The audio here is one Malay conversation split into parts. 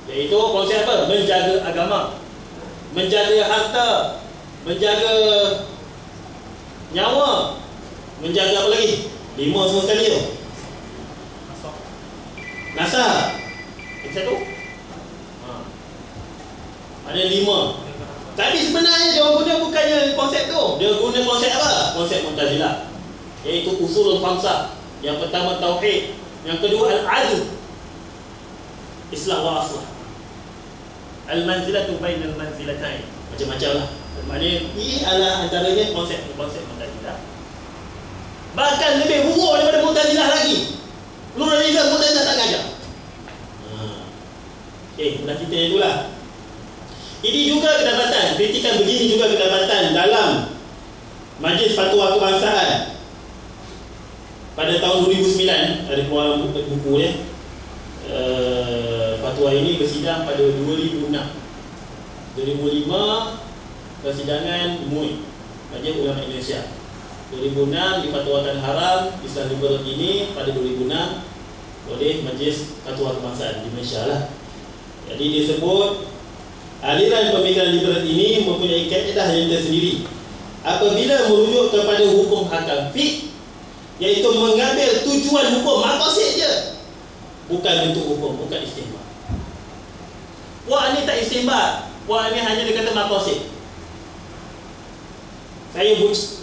Iaitu konsep apa? Menjaga agama, menjaga harta, menjaga nyawa, menjaga apa lagi? 5 semua sekali tu. Nasab. Itu satu. Ada 5. Tapi sebenarnya dia guna bukannya konsep tu. Dia guna konsep apa? Konsep Mu'tazilah. Iaitu usulul khamsah. Yang pertama tauhid, yang kedua al-adl, islah wa aslah, al-manzilatu bainal manzilatain. Macam-macam lah. Maknanya ini adalah antaranya konsep Mu'tazilah. Bahkan lebih buruk daripada Mu'tazilah lagi. Pluralisme Mu'tazilah tak ngajar. Dah kita itulah. Ini juga kedapatan, kritikan begini juga kedapatan dalam Majlis Fatwa Kebangsaan pada tahun 2009. Ada keluar buku ya. Fatwa ini bersidang pada 2006. 2005 persidangan MUI, Majlis Ulama Indonesia. 2006 difatwakan haram Islam liberal ini pada 2006 oleh Majlis Fatwa Kebangsaan di Malaysia lah. Jadi dia sebut aliran pemikiran liberal ini mempunyai kaedah yang tersendiri apabila merujuk kepada hukum hakam fiqh, iaitu mengambil tujuan hukum, maqasid je, bukan bentuk hukum, bukan istinbat. Wah, ni tak istinbat, wah ni hanya dia kata maqasid.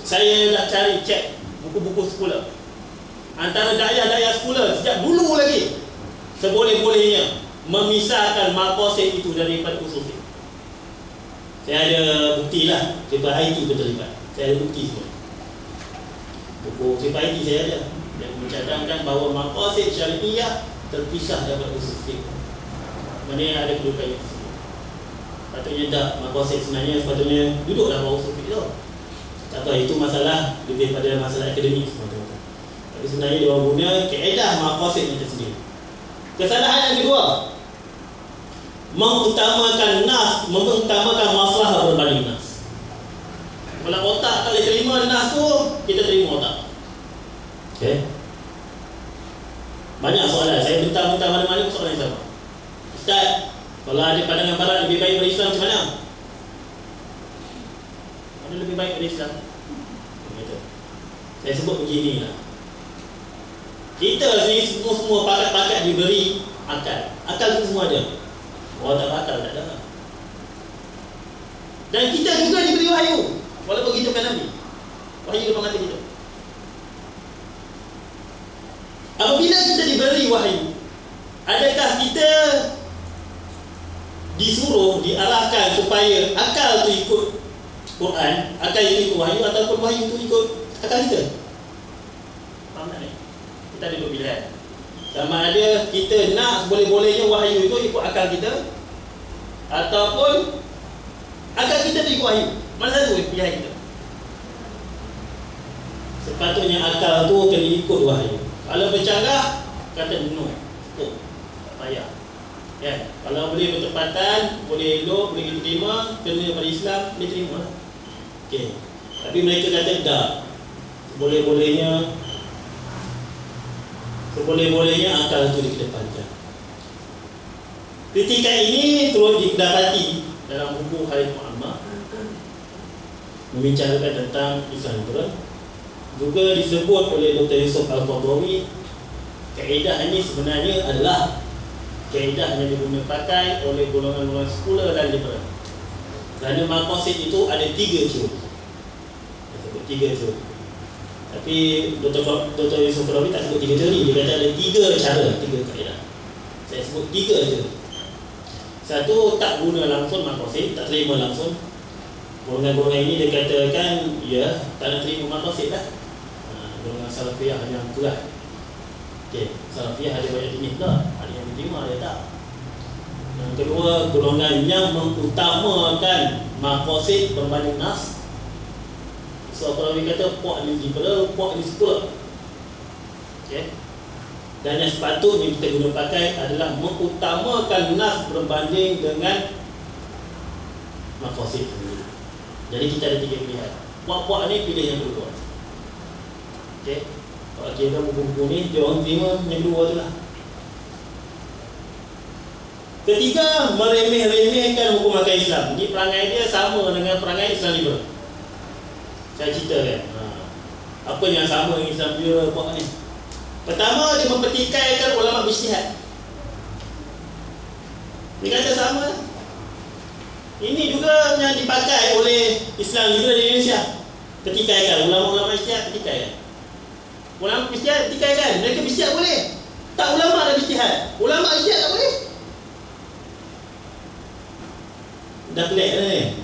Saya nak cari cek buku-buku sekolah, antara daya-daya sekolah sejak dulu lagi, seboleh-bolehnya memisahkan maqasid itu daripada usul fiqh. Saya ada bukti lah. Sifat IT pun terlibat. Saya ada bukti semua. Buku sifat IT saya ada yang mencadangkan bahawa maqasid syariah terpisah daripada usul fiqh. Mana ada kedudukan yang tersebut. Patutnya tak, maqasid sebenarnya sepatutnya duduk dalam usul fiqh tu. Tak tahu, itu masalah lebih pada masalah akademik semata-mata. Tapi sebenarnya dia orang guna kaedah maqasid yang tersendiri. Kesalahan yang kedua, mengutamakan nas, mengutamakan masalah berbanding nas. Kalau otak tak boleh terima nas tu, kita terima otak. Okay. Banyak soalan. Saya bentang-bentang mana-mana soalan yang sama. Ustaz, kalau ada pandangan barat lebih baik pada Islam macam mana? Mana lebih baik pada Islam? Saya sebut beginilah. Kita ni semua pakat-pakat diberi akal. Akal tu semua ada. Orang tak bakal tak ada. Dan kita juga diberi wahyu, walaupun kita bukan Nabi. Wahyu depan mata kita. Apabila kita diberi wahyu, adakah kita disuruh, diarahkan supaya akal tu ikut Quran, akal itu ikut wahyu, ataupun wahyu itu ikut akal kita? Faham tak ni? Kita ada dua pilihan. Sama ada kita nak boleh-bolehnya wahyu itu ikut akal kita, ataupun akal kita tu ikut wahyu. Mana satu pilihan kita? Sepatutnya akal tu kena ikut wahyu. Kalau bercanggah, kata no, tak payah. Ya, kalau boleh bertepatan, boleh elok, boleh diterima, kena pada Islam, boleh terima. Okey. Tapi mereka kata tak. Seboleh-bolehnya akal itu dikedepankan. Kritikan ini turut didapati dalam buku Khalid Muhammad membicarakan tentang Islam liberal. Juga disebut oleh Dr. Yusuf Al-Qaradawi, kaedah ini sebenarnya adalah kaedah yang digunakan oleh golongan-golongan sekular dan liberal. Kerana maqasid itu ada 3 ciri. Disebut 3 ciri. Tapi Dr. Yusuf Al-Qaradawi tak sebut 3 teori. Dia kata ada 3 cara, 3 kaedah. Saya sebut 3 je. Satu, tak guna langsung maqasid, tak terima langsung. Golongan-golongan ini dia katakan, ya, tak nak terima maqasid lah. Golongan salafiyah yang kuat. Okey, salafiyah ada banyak jenis tak? Ada yang diterima, ada tak? Yang kedua, golongan yang mengutamakan maqasid berbanding nas. So kalau dia kata puak ni liberal, puak ni sekular. Okey. Dan yang sepatutnya kita guna pakai adalah mengutamakan nas berbanding dengan maqasid sendiri. Jadi kita ada 3 pilihan. Puak-puak ni pilih yang kedua. Okey. Kalau kira buku-buku ni, dia orang terima yang kedua tu lah. Ketiga, meremeh-remehkan hukum akal Islam. Ini perangai dia sama dengan perangai Islam liberal. Saya cerita kan. Apa yang sama dengan Islam liberal buat ni? Pertama, dia mempertikaikan ulama berijtihad. Dia kata sama lah. Ini juga yang dipakai oleh Islam liberal di Indonesia. Pertikaikan ulama-ulama berijtihad, pertikaikan. Ulama berijtihad, pertikaikan. Mereka berijtihad boleh. Tak ulama ada berijtihad. Ulama berijtihad tak boleh. Dah pelik dah ni.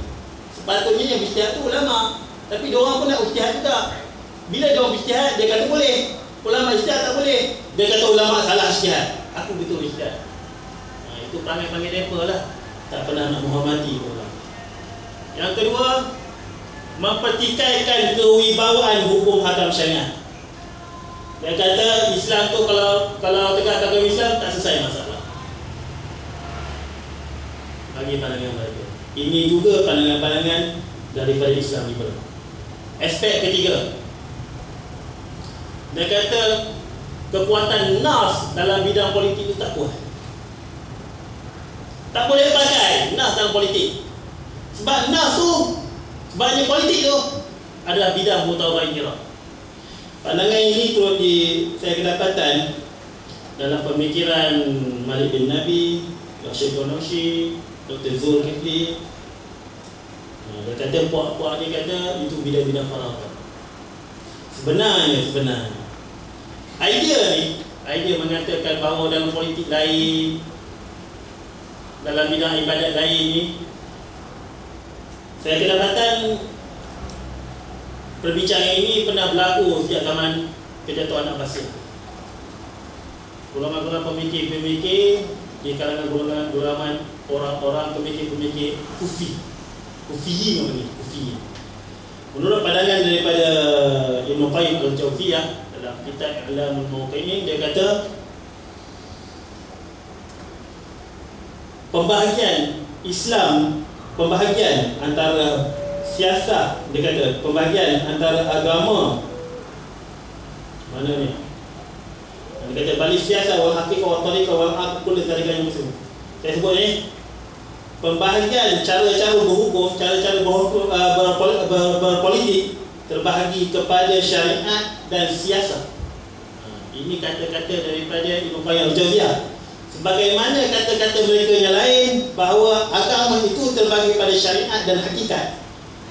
Sepatutnya yang berijtihad tu ulama, tapi diorang pun nak berijtihad juga. Bila diorang berijtihad, dia kata boleh. Ulama berijtihad tak boleh. Dia kata ulama salah berijtihad. Aku betul berijtihad. Itu perangai-perangai mereka lah. Tak pernah nak menghormati orang. Yang kedua, mempertikaikan kewibawaan hukum hakam syariat. Dia kata Islam tu kalau tegak agama Islam tak selesai masalah. Bagi pandangan mereka. Ini juga pandangan-pandangan daripada Islam liberal. Aspek ketiga, dia kata kekuatan nas dalam bidang politik itu tak kuat. Tak boleh dipakai nas dalam politik. Sebab nas tu, sebabnya politik tu adalah bidang mutawatir kira. Pandangan ini turut saya kedapatan dalam pemikiran Malik bin Nabi, Rashid Ghannouchi, Dr. Zulkifli. Dia kata puak-puak dia kata itu bidang-bidang faraghat. Sebenarnya idea mengatakan bahawa dalam politik lain, dalam bidang ibadat lain ni, saya kedapatan perbincangan ini pernah berlaku sejak zaman kejatuhan Abbasiyah. Golongan-golongan pemikir-pemikir di kalangan golongan orang-orang pemikir-pemikir Kufiyin apa ni? Kufiyin. Menurut pandangan daripada Ibn Qayyim al-Jawziyah dalam kitab I'lamul Muwaqqi'in, dia kata pembahagian Islam, pembahagian antara siasat, dia kata pembahagian antara agama, mana ni? Dia kata balik siasat wal haqiqah wal tariqah wal aqd kullu zalika muslim. Saya sebut ni pembahagian cara-cara berhukum, cara-cara berpolitik terbahagi kepada syariat dan siasat. Ini kata-kata daripada Ibn Qayyim al-Jawziyah. Sebagaimana kata-kata mereka yang lain bahawa agama itu terbahagi pada syariat dan hakikat.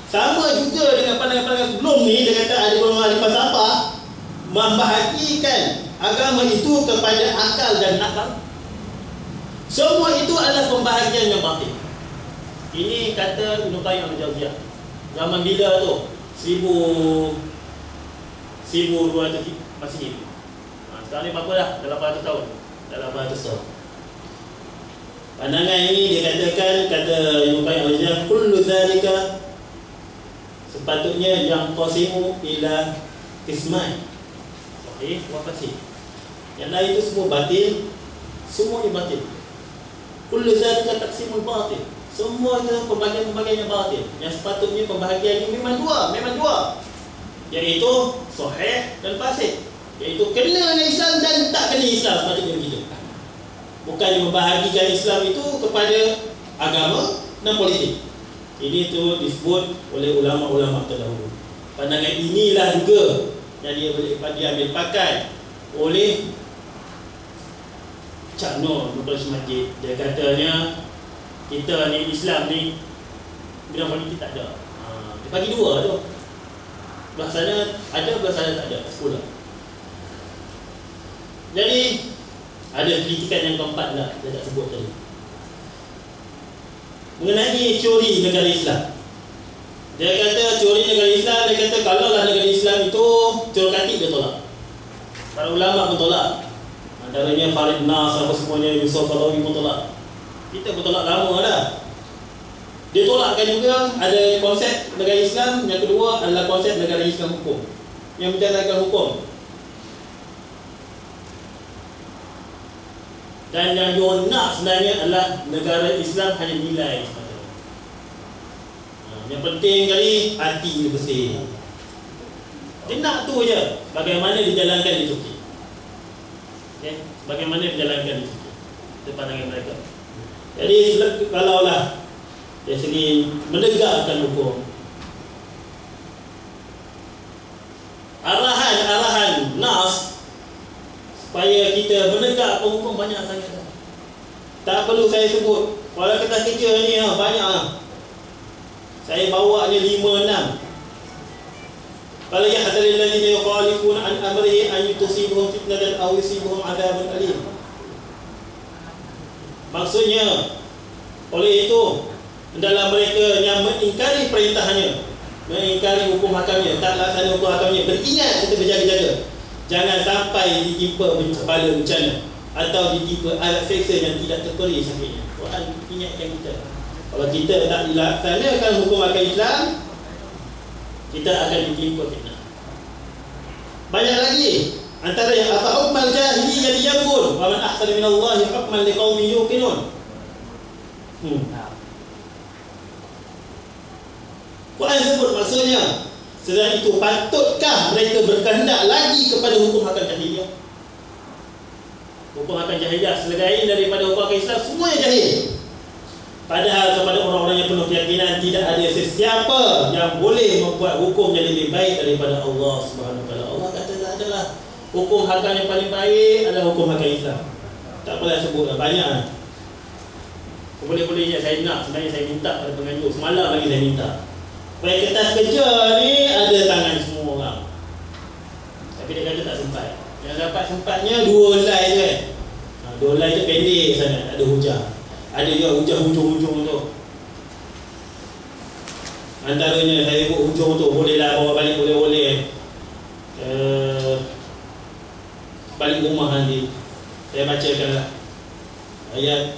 Sama juga dengan pandangan-pandangan sebelum ni, dia kata ada golongan ahli falsafah membahagikan agama itu kepada akal dan nakal. Semua itu adalah pembahagian yang batil. Ini kata Ibn Qayyim al-Jawziyah. Zaman bila tu? 1200 Masihi. Sekarang ni berapa dah? Dah 800 tahun. Dah 800 tahun. Pandangan ini dia katakan, kata Ibn Qayyim al-Jawziyah, kullu zalika sepatutnya yang qasimu ila qismain. Sahih wa fasid. Yang lain itu semua batil, semuanya batil. Kullu zalika taqsimul batil. Semua itu pembahagian-pembahagian yang batil. Yang sepatutnya pembahagian ini memang dua, iaitu sahih dan fasid. Iaitu kena dengan Islam dan tak kena Islam, sepatutnya begitu. Bukan membahagikan Islam itu kepada agama dan politik. Ini tu disebut oleh ulama-ulama terdahulu. Pandangan inilah juga yang dia boleh diambil pakai oleh Cak Nur Nurul Majid. Dia katanya kita ni Islam ni bidang politik tak ada. Dia bagi dua tu. Belah sana ada, belah sana tak ada, sekolah. Jadi ada kritikan yang keempat lah, saya tak sebut tadi, mengenai teori negara Islam. Dia kata teori negara Islam, dia kata kalaulah negara Islam itu teokratik, dia tolak. Para ulama pun tolak. Antaranya Farid Nas, apa semuanya, Yusuf Qalawi pun tolak. Kita pun tolak lama dah. Dia tolakkan juga ada konsep negara Islam. Yang kedua adalah konsep negara Islam hukum, yang menjalankan hukum. Dan yang dia nak sebenarnya adalah negara Islam hanya nilai sahaja. Yang penting kali hati dia bersih. Dia nak tu je. Bagaimana dijalankan di Turki. Okay? Bagaimana dijalankan di Turki. Itu pandangan mereka. Jadi kalaulah dari segi menegakkan hukum, arahan nas supaya kita menegakkan hukum banyak sangat. Tak perlu saya sebut. Kalau kita kerja ni banyak. Saya bawa ni 5-6. Qala yahdharil ladzina yukhalifuna an amrihi an tusibuhum fitnatan aw yusibuhum adzabun alim. Maksudnya, oleh itu hendaklah mereka yang mengingkari perintahnya, mengingkari hukum hakamnya, tak laksana hukum hakamnya, beringat untuk berjaga-jaga. Jangan sampai ditimpa kepala bencana atau ditimpa alat seksa yang tidak terperi sakitnya. Quran ingatkan kita. Kalau kita tak dilaksanakan hukum hakam Islam, kita akan ditimpa fitnah. Banyak lagi. Antara yang apa hukmal jahiliyyah yaqul wa man ahsana min Allah hukman liqaumin yuqinun. Quran sebut maksudnya, sedang itu patutkah mereka berkehendak lagi kepada hukum hakam jahiliyyah? Hukum hakam jahiliyyah selain daripada hukum hakam Islam semuanya jahil. Padahal kepada orang-orang yang penuh keyakinan tidak ada sesiapa yang boleh membuat hukum yang lebih baik daripada Allah Subhanahu Wa Taala. Allah kata adalah hukum hakam yang paling baik adalah hukum hakam Islam. Tak payah sebutlah banyak. Boleh-bolehnya saya nak, sebenarnya saya minta pada pengajar semalam lagi saya minta. Supaya kertas kerja ni ada tangan semua orang. Tapi dia kata tak sempat. Yang dapat sempatnya 2 line je kan. 2 line tu pendek sangat, tak ada hujah. Ada juga hujah hujung-hujung tu. Antaranya saya buat hujung tu, bolehlah bawa balik, boleh-boleh balik rumah nanti. Saya bacakanlah ayat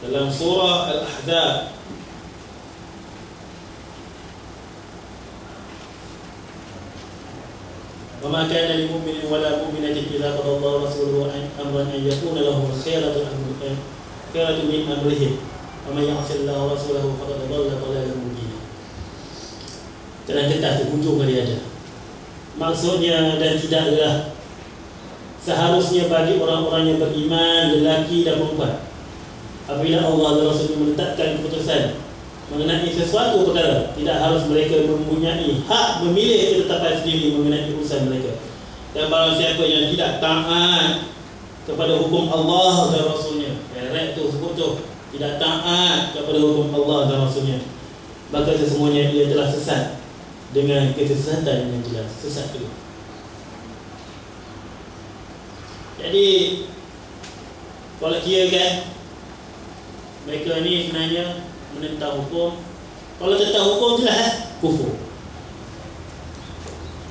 dalam surah Al-Ahzab. وَمَا كَانَ لِمُؤْمِنٍ وَلَا مُؤْمِنَةٍ إِذَا قَضَى اللَّهُ وَرَسُولُهُ أَمْرًا أَن يَكُونَ لَهُمُ الْخِيَرَةُ مِنْ أَمْرِهِمْ وَمَن يَعْصِ اللَّهَ وَرَسُولَهُ فَقَدْ ضَلَّ ضَلَالًا مُبِينًا. Dalam kertas tu hujung kali ada. Maksudnya, dan tidaklah seharusnya bagi orang-orang yang beriman, lelaki dan perempuan, apabila Allah dan Rasul menetapkan keputusan mengenai sesuatu perkara, tidak harus mereka mempunyai hak memilih ketetapan sendiri mengenai urusan mereka. Dan barang siapa yang tidak taat kepada hukum Allah dan Rasulnya, ayat tu sebut tu, tidak taat kepada hukum Allah dan Rasulnya, maka sesungguhnya ia telah sesat dengan kesesatan yang jelas. Sesat itu. Jadi kalau kira kan, mereka ni sebenarnya menentang hukum. Kalau tentang hukum jelas kufur.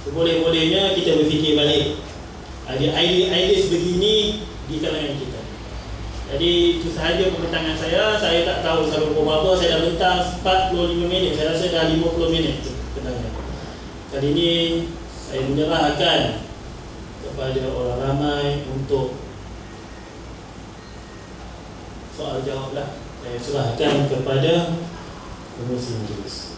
Seboleh-bolehnya kita berfikir balik. Ada idea sebegini di kalangan kita. Jadi itu sahaja pembentangan saya. Saya tak tahu sampai pukul berapa. Saya dah bentang 45 minit. Saya rasa dah 50 minit bentangan. Kali ini saya menyerahkan kepada orang ramai untuk soal jawab lah. Saya serahkan kepada pengurusi majlis.